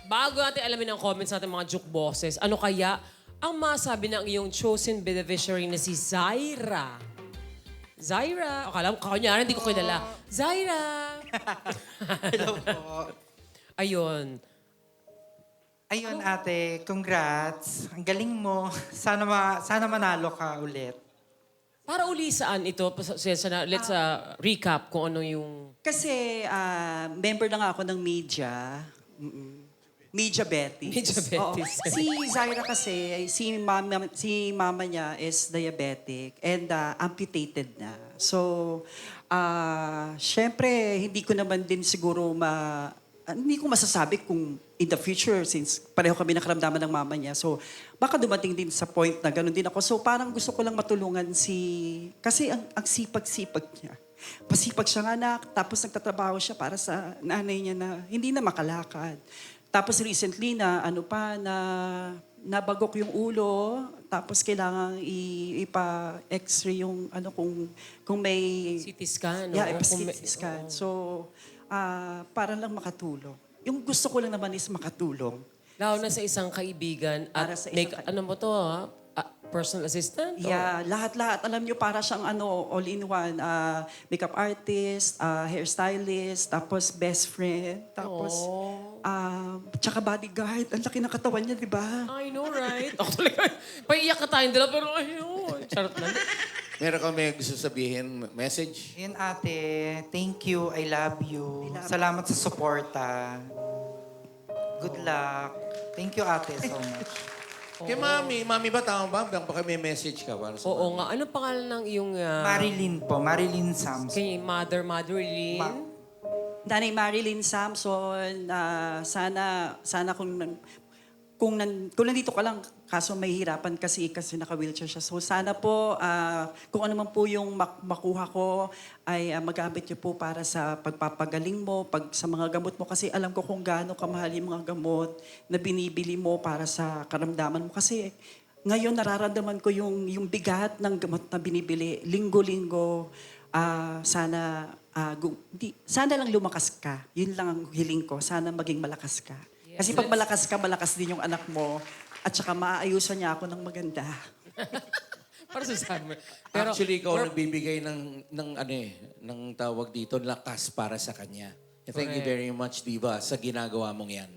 Bago natin alamin ang comments natin mga juke bosses, ano kaya ang masabi ng iyong chosen beneficiary na si Zaira? Zaira, akala mo, kanya hindi ko kilala. Zaira! Hello po. Ayun. Ayun ate, congrats. Ang galing mo. Sana manalo ka ulit. Para uli saan ito? Let's recap kung ano yung... Kasi member na nga ako ng media. Media Betis. Media Betis. Oo. Si Zaira kasi, si mama niya is diabetic and amputated na. So, syempre, hindi ko naman din siguro hindi ko masasabi kung in the future, since pareho kami nakaramdaman ng mama niya. So, baka dumating din sa point na gano'n din ako. So, parang gusto ko lang matulungan kasi ang sipag-sipag niya. Pasipag siya nga anak, tapos nagtatrabaho siya para sa nanay niya na hindi na makalakad. Tapos recently nabagok yung ulo, tapos kailangan ipa-x-ray yung kung may... CT scan. Yeah, oo, CT scan. So, para lang makatulong. Yung gusto ko lang naman is makatulong. Lalo na sa isang kaibigan at Para sa isang ano mo to ha? Personal assistant? Yeah, lahat-lahat. Alam niyo, para siyang all-in-one. Makeup artist, hairstylist, tapos best friend, tapos tsaka bodyguard. Ang laki ng katawan niya, di ba? I know, right? Ako talaga, paiyak ka tayong dala, pero ayun. Charot lang. Meron ka may gusto sabihin, message? Ayun ate, thank you, I love you. Salamat sa suporta. Good luck. Thank you ate so much. Kay Mami. Mami ba? Tama ba? Baka may message ka para sa Oo nga. Ano pangalan ng iyong... Marilyn po, Marilyn Samson. Kay Mother Lynn? Nanay Marilyn Samson, sana kung nandito ka lang, kaso mahihirapan kasi naka-wheelchair siya. So sana po, kung ano man po yung makuha ko, ay magamit niyo po para sa pagpapagaling mo, sa mga gamot mo. Kasi alam ko kung gaano kamahal yung mga gamot na binibili mo para sa karamdaman mo. Kasi ngayon nararamdaman ko yung bigat ng gamot na binibili. Linggo-linggo, sana lang lumakas ka. Yun lang ang hiling ko. Sana maging malakas ka. Kasi pag malakas ka, malakas din yung anak mo. At saka maaayusan niya ako ng maganda. Para sa summer. Pero, actually, ikaw nagbibigay ng tawag dito, lakas para sa kanya. Thank you very much, Diva, sa ginagawa mong yan.